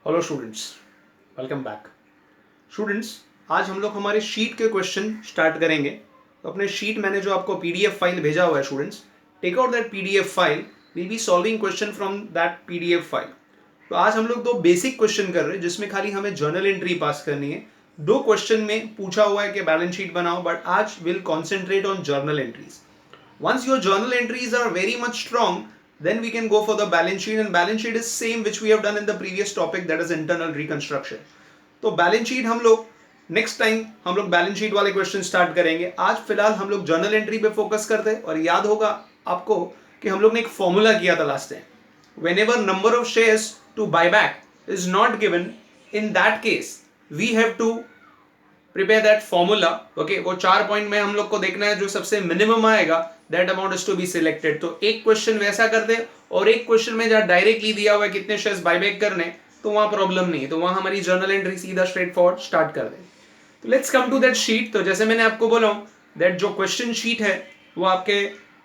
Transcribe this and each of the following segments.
Hello students, welcome back. Students, आज हम लोग हमारे शीट के क्वेश्चन स्टार्ट करेंगे। तो अपने शीट मैंने जो आपको पीडीएफ फाइल भेजा हुआ है students, take out that PDF file, will be solving question from that PDF file. तो आज हम लोग दो बेसिक क्वेश्चन कर रहे हैं जिसमें खाली हमें जर्नल एंट्री पास करनी है। दो क्वेश्चन में पूछा हुआ है कि बैलेंस शीट बनाओ, बट आज will concentrate on journal entries. Once your journal entries are very much strong, then we can go for the balance sheet, and balance sheet is same which we have done in the previous topic, that is internal reconstruction. तो balance sheet हम लोग next time हम लोग balance sheet वाले question start करेंगे। आज फिलहाल हम लोग जर्नल एंट्री पे फोकस करते हैं। और याद होगा आपको कि हम लोग ने एक फॉर्मूला किया था last time, whenever number of shares to buy back is not given, in that case we have to prepare that formula. Okay, वो 4 पॉइंट में हम लोग को देखना है, जो सबसे मिनिमम आएगा that amount is to be selected. तो एक क्वेश्चन वैसा करते हैं और एक क्वेश्चन में जहां डायरेक्टली दिया हुआ है कितने शेयर्स बायबैक करने, तो वहां प्रॉब्लम नहीं है, तो वहां हमारी जर्नल एंट्री सीधा स्ट्रेट फॉरवर्ड स्टार्ट कर दें। तो let's come to that sheet. तो जैसे मैंने आपको बोला हूं दैट जो क्वेश्चन शीट है वो आपके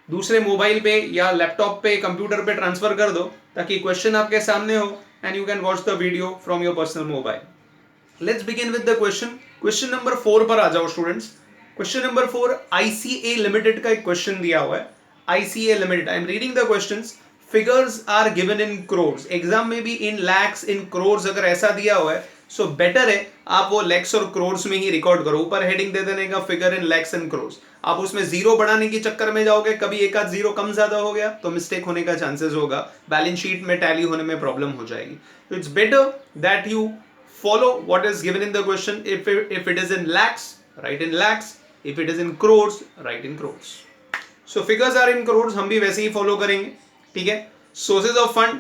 दूसरे मोबाइल पे या लैपटॉप पे कंप्यूटर पे ट्रांसफर कर दो, ताकि क्वेश्चन आपके सामने हो and you can watch the video from your personal mobile. Let's begin with the question. Question number 4 पर आ जाओ students. Question number 4 ICA limited का एक क्वेश्चन दिया हुआ है। ICA limited, I am reading the questions. Figures are given in crores. Exam में भी इन लैक्स इन क्रोर्स अगर ऐसा दिया हुआ है, सो बेटर है आप वो लैक्स और क्रोर्स में ही रिकॉर्ड करो। ऊपर हेडिंग दे देने का figure in lakhs and crores. आप उसमें जीरो बढ़ाने के चक्कर में जाओगे, कभी एक आध जीरो कम ज्यादा हो गया तो मिस्टेक होने का चांसेस होगा, बैलेंस शीट में टैली होने में प्रॉब्लम हो जाएगी। तो it's better that you follow what is given in the question. If it is in lakhs, write in lakhs. If it is in crores, write in crores. So figures are in crores, हम भी वैसे ही follow करेंगे। ठीक है। Sources of fund,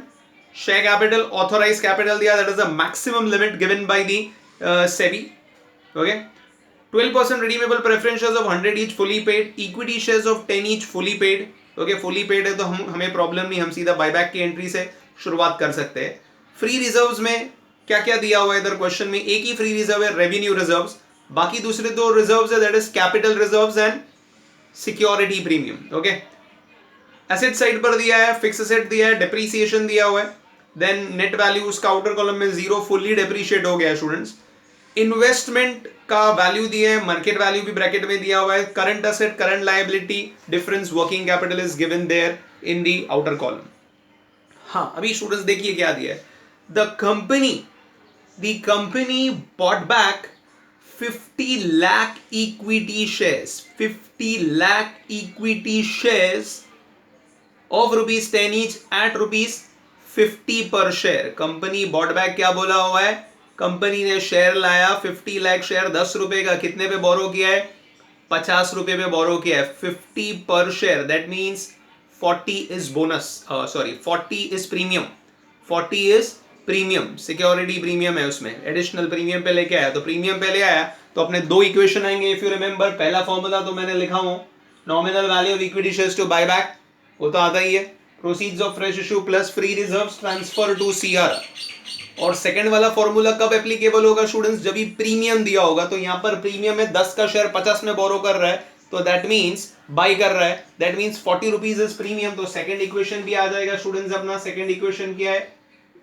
share capital, authorise capital दिया, that is the maximum limit given by the SEBI. Okay. 12% redeemable preference shares of 100 each fully paid, equity shares of 10 each fully paid. Okay, fully paid है तो हमें problem नहीं, हम सीधा buyback की entry से शुरुआत कर सकते हैं। फ्री रिजर्व्स में क्या क्या दिया हुआ है इधर क्वेश्चन में? एक ही फ्री रिजर्व है, रेवेन्यू रिजर्व्स। बाकी दूसरे दो रिजर्व्स है, that is capital reserves and security premium. Okay. Asset side पर दिया है, फिक्स एसेट दिया है, डेप्रीसिएशन दिया हुआ है। देन नेट वैल्यू उसका आउटर कॉलम में जीरो, फुल्ली डेप्रीशिएट हो गया स्टूडेंट्स। इन्वेस्टमेंट का वैल्यू दिया है, मार्केट वैल्यू भी ब्रैकेट में दिया हुआ है। Current asset, current liability, difference working capital is given there in the outer column. हाँ, अभी स्टूडेंट्स देखिए क्या दिया है। The company bought back 50 lakh equity shares. 50 lakh equity shares of rupees 10 each at rupees 50 per share. Company bought back क्या बोला हुआ है? कंपनी ने शेयर लाया 50 लाख शेयर, 10 रुपए का। कितने पे बोरो किया है? 50 रुपए पे बोरो किया है। 50 पर share, that means 40 is bonus, sorry 40 is premium. 40 is premium, security premium है, उसमें एडिशनल प्रीमियम पे लेके आया। तो प्रीमियम पे ले आया तो अपने दो इक्वेशन आएंगे। इफ यू रिमेंबर, पहला फॉर्मूला तो मैंने लिखा हूं, nominal value of equity shares to buy back, वो तो आता ही है। Proceeds of fresh issue plus free reserves transfer to CR. और सेकंड वाला फॉर्मूला कब एप्लीकेबल होगा स्टूडेंट्स? जब भी प्रीमियम दिया होगा। तो यहां पर प्रीमियम में 10 का शेयर 50 में बोरो कर रहा है, तो दैट मींस बाय कर रहा है, that means 40 rupees is premium. तो सेकंड इक्वेशन भी आ जाएगा स्टूडेंट्स अपना। सेकंड इक्वेशन क्या है?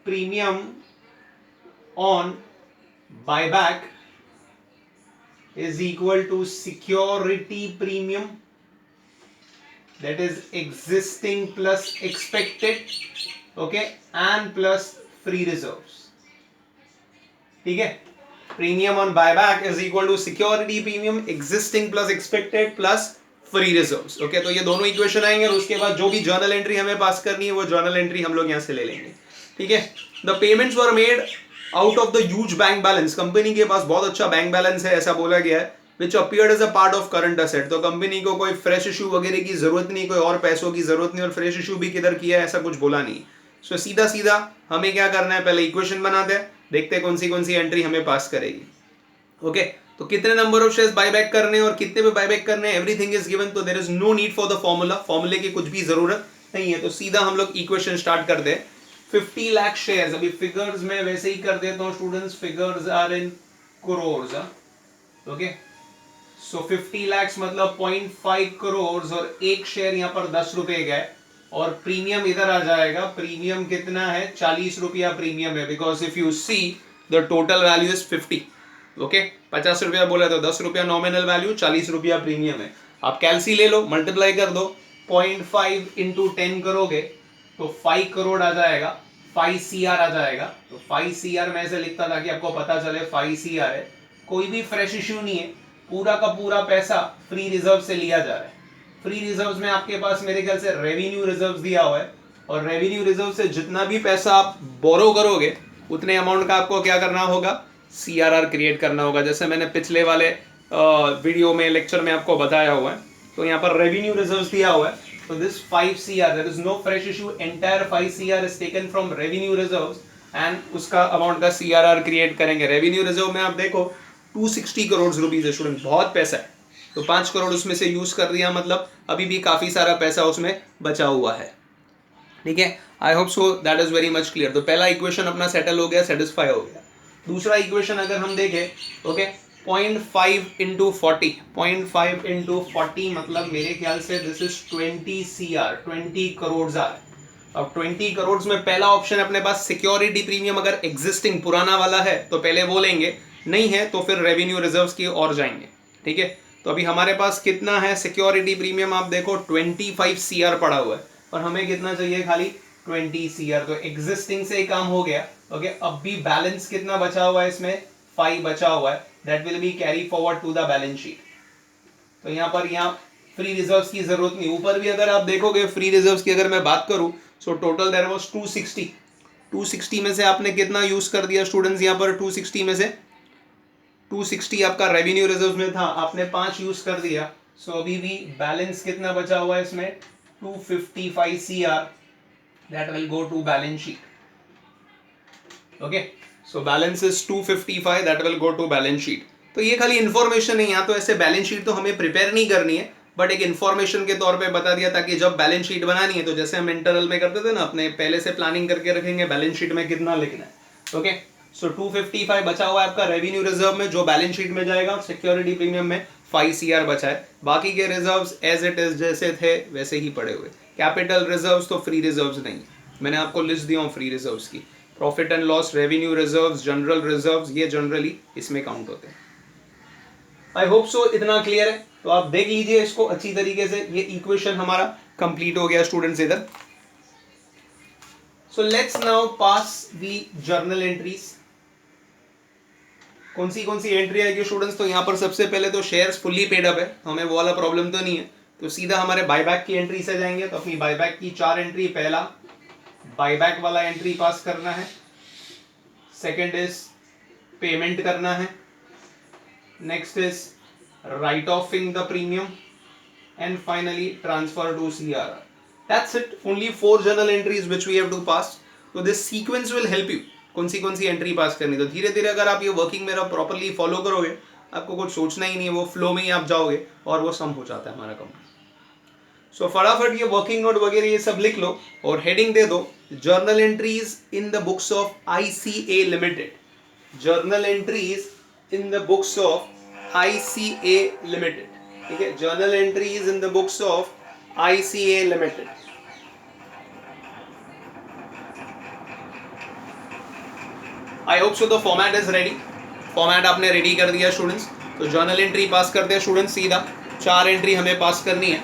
Premium on buyback is equal to security premium, that is existing plus expected, okay, and plus free reserves. ठीक है। Premium on buyback is equal to security premium, existing plus expected plus free reserves. Okay, तो ये दोनों equation आएंगे और उसके बाद जो भी जर्नल एंट्री हमें पास करनी है वो जर्नल एंट्री हम लोग यहां से ले लेंगे। ठीक है। The payments were made out of the huge bank balance. Company के पास बहुत अच्छा बैंक बैलेंस है, ऐसा बोला गया है, which appeared as a part of current asset. तो कंपनी को कोई फ्रेश इशू वगैरह की जरूरत नहीं, कोई और पैसों की जरूरत नहीं, और फ्रेश इशू भी किधर किया है ऐसा कुछ बोला नहीं। सो सीधा सीधा हमें क्या करना है, पहले इक्वेशन बनाते हैं, देखते हैं कौन सी एंट्री हमें पास करेगी। ओके, तो कितने नंबर ऑफ शेयर्स बायबैक करने और कितने पे बायबैक करने, एवरीथिंग इज गिवन। तो there is no need for the formula, फॉर्मूले की कुछ भी जरूरत नहीं है। तो सीधा हम लोग इक्वेशन स्टार्ट करते हैं। 50 लाख शेयर्स, अभी फिगर्स में वैसे ही कर देता हूं students, figures are in crores. Okay, so 50 lakh मतलब 0.5 करोड़, और एक शेयर यहां पर 10 रुपए का है। और प्रीमियम इधर आ जाएगा। प्रीमियम कितना है? 40 रुपया प्रीमियम है, because if you see the total value is 50। Okay, 50 रुपया बोला तो 10 रुपया नॉमिनल वैल्यू, 40 रुपया प्रीमियम है। आप कैलसी ले लो, मल्टीप्लाई कर दो, 0.5 इंटू 10 करोगे तो 5 करोड़ आ जाएगा, 5 CR आ जाएगा। तो 5 CR मैं ऐसे लिखता था कि आपको पता चले 5 CR है। कोई भी फ्रेश इश्यू नहीं है, पूरा का पूरा पैसा फ्री रिजर्व से लिया जा रहा है। फ्री रिजर्व्स में आपके पास मेरे ख्याल से रेवेन्यू रिजर्व्स दिया हुआ है, और रेवेन्यू रिजर्व से जितना भी पैसा आप बोरो करोगे उतने अमाउंट का आपको क्या करना होगा? CRR क्रिएट करना होगा, जैसे मैंने पिछले वाले वीडियो में लेक्चर में आपको बताया हुआ है। तो यहाँ पर रेवेन्यू रिजर्व्स दिया हुआ है, तो this 5 CR, there is no fresh issue, entire 5 CR is taken from revenue reserves and उसका अमाउंट का CRR क्रिएट करेंगे। रेवेन्यू रिजर्व में आप देखो 260 करोड़ रुपीज है स्टूडेंट, बहुत पैसा है। तो 5 करोड़ उसमें से यूज कर दिया, मतलब अभी भी काफी सारा पैसा उसमें बचा हुआ है। ठीक है, I hope so that is very much clear. तो पहला इक्वेशन अपना सेटल हो गया, सेटिस्फाई हो गया। दूसरा इक्वेशन अगर हम देखें, ओके, 0.5 इंटू 40, 0.5 इंटू 40 मतलब मेरे ख्याल से this is 20 CR, 20 crore are. अब 20 करोड़ में पहला ऑप्शन अपने पास सिक्योरिटी प्रीमियम, अगर एग्जिस्टिंग पुराना वाला है तो पहले वो लेंगे, नहीं है तो फिर रेवेन्यू रिजर्व्स की ओर जाएंगे। ठीक है, तो अभी हमारे पास कितना है सिक्योरिटी प्रीमियम? आप देखो 25 CR पड़ा हुआ है, और हमें कितना चाहिए? खाली 20 CR। तो एग्जिस्टिंग से ही काम हो गया। ओके, अब भी बैलेंस कितना बचा हुआ है? इसमें 5 बचा हुआ है, that will be carry forward to the balance sheet. तो यहाँ पर फ्री रिजर्व्स की जरूरत नहीं। ऊपर भी अगर आप देखोगे फ्री रिजर्व्स की अगर मैं बात करूं, सो टोटल देयर वाज 260। 260 में से आपने कितना यूज कर दिया स्टूडेंट्स? यहाँ पर 260 में से 260 आपका रेवेन्यू रिजर्व में था, आपने 5 यूज कर दिया। सो अभी भी बैलेंस कितना बचा हुआ है इसमें? 255 CR, that will go to balance sheet. Okay, so balance is 255, that will go to balance sheet. तो ये खाली इन्फॉर्मेशन है, यहाँ तो ऐसे बैलेंस शीट तो हमें प्रिपेयर नहीं करनी है, बट एक इन्फॉर्मेशन के तौर पे बता दिया, ताकि जब बैलेंस शीट बनानी है तो जैसे हम इंटरनल में करते थे ना, अपने पहले से प्लानिंग करके रखेंगे बैलेंस शीट में कितना लिखना है। ओके, सो 255 बचा हुआ है आपका रेवेन्यू रिजर्व में, जो बैलेंस शीट में जाएगा। सिक्योरिटी प्रीमियम में 5 CR बचा है, बाकी के रिजर्व्स एज इट इज जैसे थे वैसे ही पड़े हुए। कैपिटल रिजर्व्स तो फ्री रिजर्व्स नहीं, मैंने आपको लिस्ट दिया हूँ फ्री रिजर्व्स की। Profit and loss, revenue reserves, general reserves, ये जनरली इसमें काउंट होते हैं। आई होप सो इतना क्लियर है। तो आप देख लीजिए इसको अच्छी तरीके से, ये इक्वेशन हमारा कंप्लीट हो गया स्टूडेंट्स इधर। So let's now pass the journal entries. कौन सी एंट्री आएगी स्टूडेंट्स? तो यहाँ पर सबसे पहले तो शेयर्स फुल्ली पेड अप है, हमें वो वाला प्रॉब्लम तो नहीं है, तो सीधा हमारे बायबैक की एंट्री से जाएंगे। तो अपनी बायबैक की 4 एंट्री, पहला बायबैक वाला एंट्री पास करना है, सेकंड इज पेमेंट करना है, next is write offing the premium, and finally transfer to CRR. That's it. Only 4 journal entries which we have to pass. So this sequence will help you. कौन सी entry पास करनी, तो धीरे धीरे अगर आप ये वर्किंग मेरा प्रॉपरली फॉलो करोगे, आपको कुछ सोचना ही नहीं है, वो फ्लो में ही आप जाओगे और वो सम हो जाता है हमारा काम। सो फटाफट ये वर्किंग नोट वगैरह ये सब लिख लो और हेडिंग दे दो, journal entries in the books of ICA limited. Journal entries in the books of ICA limited. ठीक है, journal entries in the books of ICA limited. I hope so the format is ready. Format आपने ready कर दिया students. तो journal entry पास करते हैं students, सीधा 4 entry हमें पास करनी है।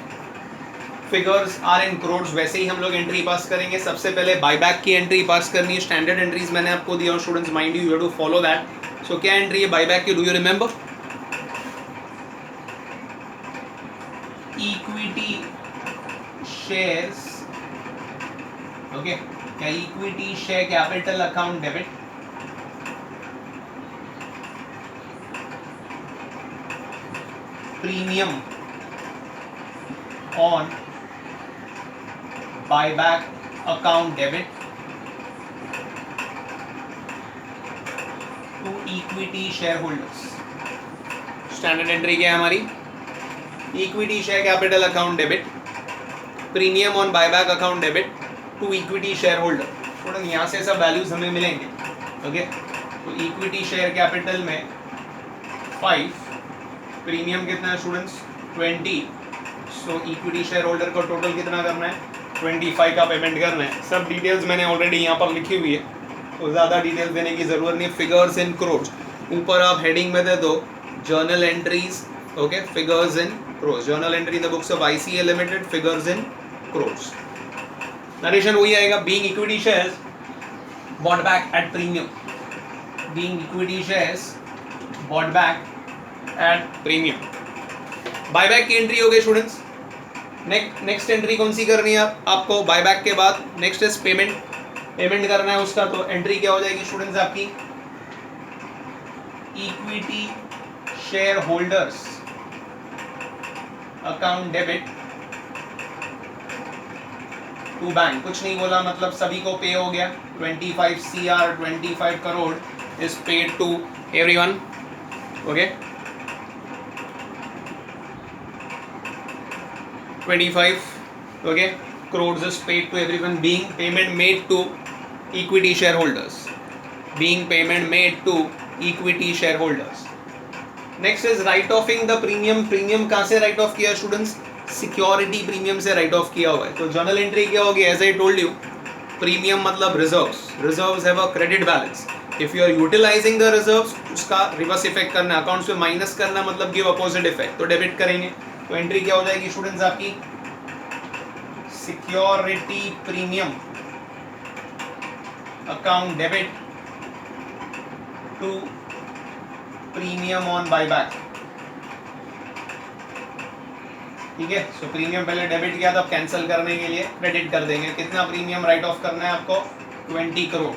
फिगर्स आर इन करोड़, वैसे ही हम लोग एंट्री पास करेंगे। सबसे पहले बायबैक की एंट्री पास करनी है। स्टैंडर्ड एंट्रीज मैंने आपको दिया students, mind you have to follow that. So क्या एंट्री है बायबैक की? Do you remember? Equity shares. Okay, क्या equity share capital account debit, premium on buyback account debit to equity share holders. Standard entry क्या है हमारी? Equity share capital account debit, premium on buyback account debit to equity share holder. थोड़ा यहाँ से सब values हमें मिलेंगे। Okay, तो इक्विटी शेयर कैपिटल में 5, प्रीमियम कितना है स्टूडेंट्स? 20। सो इक्विटी शेयर होल्डर को टोटल कितना करना है? 25 का पेमेंट करना है। सब डिटेल्स मैंने ऑलरेडी यहाँ पर लिखी हुई है, तो ज़्यादा डिटेल्स देने की ज़रूरत नहीं। फिगर्स इन क्रोर्स, ऊपर आप हेडिंग में दे दो journal entries, okay, figures in crores, journal entry in the books of ICA limited, figures in crores. Narration वही आएगा, being equity shares bought back at premium, being equity shares bought back at premium. Buyback की entry हो गई students. Next entry कौन सी करनी है आपको buyback के बाद? नेक्स्ट इज पेमेंट करना है उसका। तो एंट्री क्या हो जाएगी स्टूडेंट्स आपकी? Equity share holders account debit to bank. कुछ नहीं बोला, मतलब सभी को पे हो गया। 25 CR 25 crore is paid to everyone, okay. 25 okay crores is paid to everyone, being payment made to equity shareholders, being payment made to equity shareholders. Next is write offing the premium। Premium कहाँ से write off किया students? Security premium से write off किया हुआ है। तो journal entry क्या होगी? As I told you, premium मतलब reserves, reserves have a credit balance. If you are utilising the reserves, उसका रिवर्स इफेक्ट करना, अकाउंट्स में माइनस करना, मतलब गिव अपोजिट इफेक्ट, तो डेबिट करेंगे। तो एंट्री क्या हो जाएगी स्टूडेंट्स आपकी? Security premium account debit to premium on buyback, ठीक है। सो प्रीमियम पहले डेबिट किया, तब कैंसिल करने के लिए क्रेडिट कर देंगे। कितना प्रीमियम राइट ऑफ करना है आपको? 20 करोड़।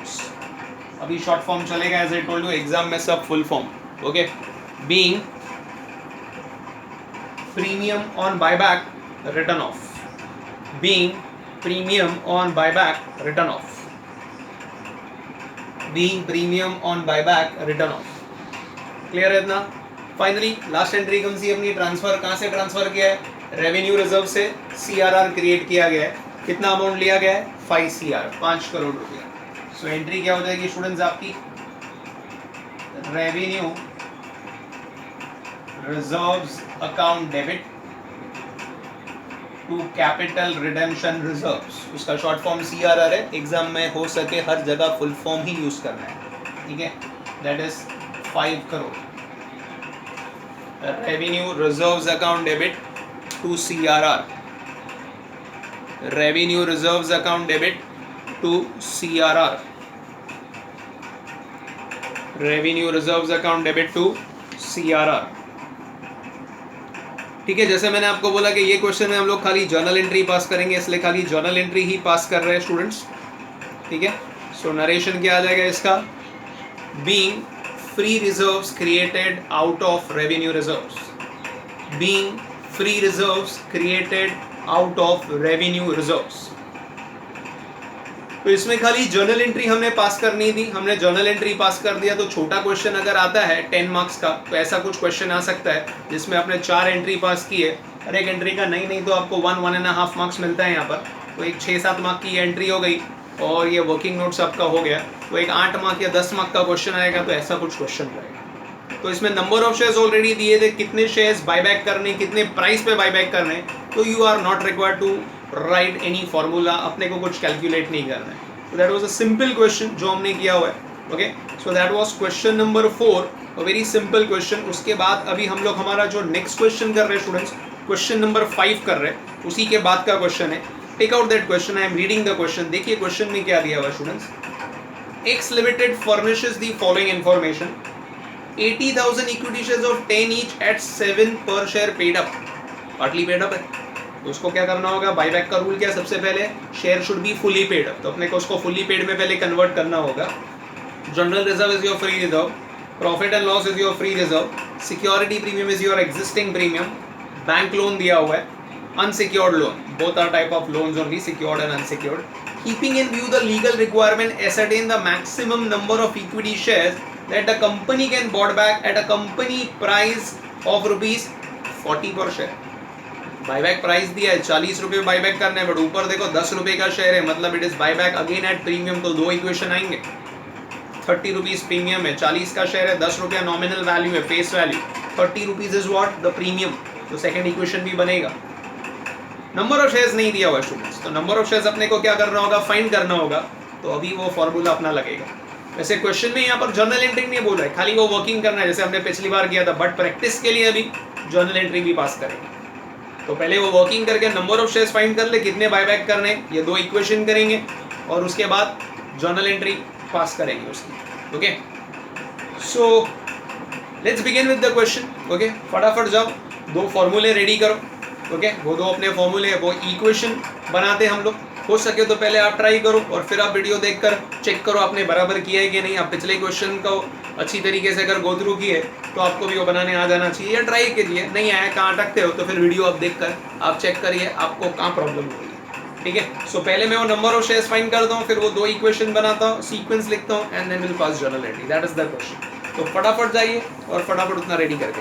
अभी शॉर्ट फॉर्म चलेगा, as I told you exam में सब full form, okay. Being premium on buyback written off, being premium on buyback written off, being premium on buyback written off। Clear है इतना? Finally last entry कौन सी अपनी? Transfer. कहाँ से transfer किया है? रेवेन्यू रिजर्व से CRR क्रिएट किया गया है। कितना अमाउंट लिया गया है? 5 CR, 5 करोड़ रुपया। सो एंट्री क्या हो जाएगी स्टूडेंट्स आपकी? Revenue reserves account debit to capital redemption reserves. उसका शॉर्ट फॉर्म CRR है। एग्जाम में हो सके हर जगह फुल फॉर्म ही यूज करना है, ठीक है। That is 5 crore. Revenue reserves account debit to CRR, revenue reserves account debit to CRR, revenue reserves account debit to CRR, ठीक है। जैसे मैंने आपको बोला कि ये क्वेश्चन में हम लोग खाली जर्नल एंट्री पास करेंगे, इसलिए खाली जर्नल एंट्री ही पास कर रहे हैं स्टूडेंट्स, ठीक है। सो नरेशन क्या आ जाएगा इसका? Being free reserves created out of revenue reserves, being free reserves created out of revenue reserves. तो इसमें खाली जर्नल एंट्री हमने पास करनी थी, हमने जर्नल एंट्री पास कर दिया। तो छोटा क्वेश्चन अगर आता है 10 मार्क्स का, तो ऐसा कुछ क्वेश्चन आ सकता है जिसमें आपने 4 एंट्री पास की है, हर एक एंट्री का नहीं तो आपको 1-1.5 मार्क्स मिलता है यहाँ पर। तो एक 6-7 मार्क की एंट्री हो गई और ये वर्किंग नोट्स आपका हो गया, तो एक 8 मार्क या 10 मार्क का क्वेश्चन आएगा। तो ऐसा कुछ क्वेश्चन रहेगा। तो इसमें नंबर ऑफ शेयर्स ऑलरेडी दिए थे, कितने शेयर्स बायबैक करने, कितने प्राइस पे बायबैक करने। तो you are not required to write any formula, अपने को कुछ कैलकुलेट नहीं करना है। So that was a simple question जो हमने किया हुआ है, okay? So that was question number 4, a very simple question। उसके बाद अभी हम लोग हमारा जो next question कर रहे हैं स्टूडेंट्स, question number 5 कर रहे हैं, उसी के बाद का question है। Take out that question, I am reading the question। देखिए question में क्या दिया हुआ है students. X Limited furnishes the following information: 80,000 equity shares of 10 each at 7 per share paid up, partly paid up है। तो उसको क्या करना होगा? बायबैक का रूल क्या है? सबसे पहले share should be fully paid up, तो अपने को उसको फुली पेड में पहले कन्वर्ट करना होगा। General reserve is your free reserve, profit and loss is your free reserve, security premium is your existing premium, bank loan दिया हुआ है, unsecured loan, both are type of loans only, secured and unsecured. Keeping in view the legal requirement, ascertain the maximum number of equity shares that the company can bought back at a company price of ₹40 per share। Buyback price दिया है 40 रुपये buyback करना है, but ऊपर देखो 10 रुपये का share है, मतलब it is buyback again at premium. तो 2 इक्वेशन आएंगे। 30 रुपीज प्रीमियम है, 40 का शेयर है, 10 रुपया नॉमिनल वैल्यू है, face value. 30 rupees is what? The premium. तो सेकंड इक्वेशन भी बनेगा। नंबर ऑफ शेयर्स नहीं दिया हुआ स्टूडेंट्स, तो नंबर ऑफ शेयर्स अपने को क्या करना होगा, फाइंड करना होगा। तो अभी वो फॉर्मूला अपना लगेगा। वैसे क्वेश्चन में यहाँ पर जर्नल एंट्री नहीं बोला है, खाली वो वर्किंग करना है जैसे हमने पिछली बार किया था, बट प्रैक्टिस के लिए अभी जर्नल एंट्री भी पास करेंगे। तो पहले वो वर्किंग करके नंबर ऑफ शेयर्स फाइंड कर ले, कितने बायबैक करने, ये 2 इक्वेशन करेंगे और उसके बाद जर्नल एंट्री पास करेंगे उसकी। Okay, so let's begin with the question. Okay, फटाफट जाओ 2 फॉर्मूले रेडी करो। ओके, वो 2 अपने फॉर्मूले, वो इक्वेशन बनाते हम लोग। हो सके तो पहले आप ट्राई करो और फिर आप वीडियो देखकर चेक करो आपने बराबर किया है कि नहीं। आप पिछले क्वेश्चन को अच्छी तरीके से अगर गो थ्रू किए तो आपको भी वो बनाने आ जाना चाहिए, या ट्राई कीजिए। नहीं आया, कहाँ अटकते हो, तो फिर वीडियो आप देखकर आप चेक करिए आपको कहाँ प्रॉब्लम हो रही है। ठीक है, सो पहले मैं वो नंबर ऑफ शेयर्स फाइंड करता हूँ, फिर वो 2 इक्वेशन बनाता हूँ, सीक्वेंस लिखता हूँ, and then will pass journal entry. That is the question. तो फटाफट जाइए और फटाफट उतना रेडी करके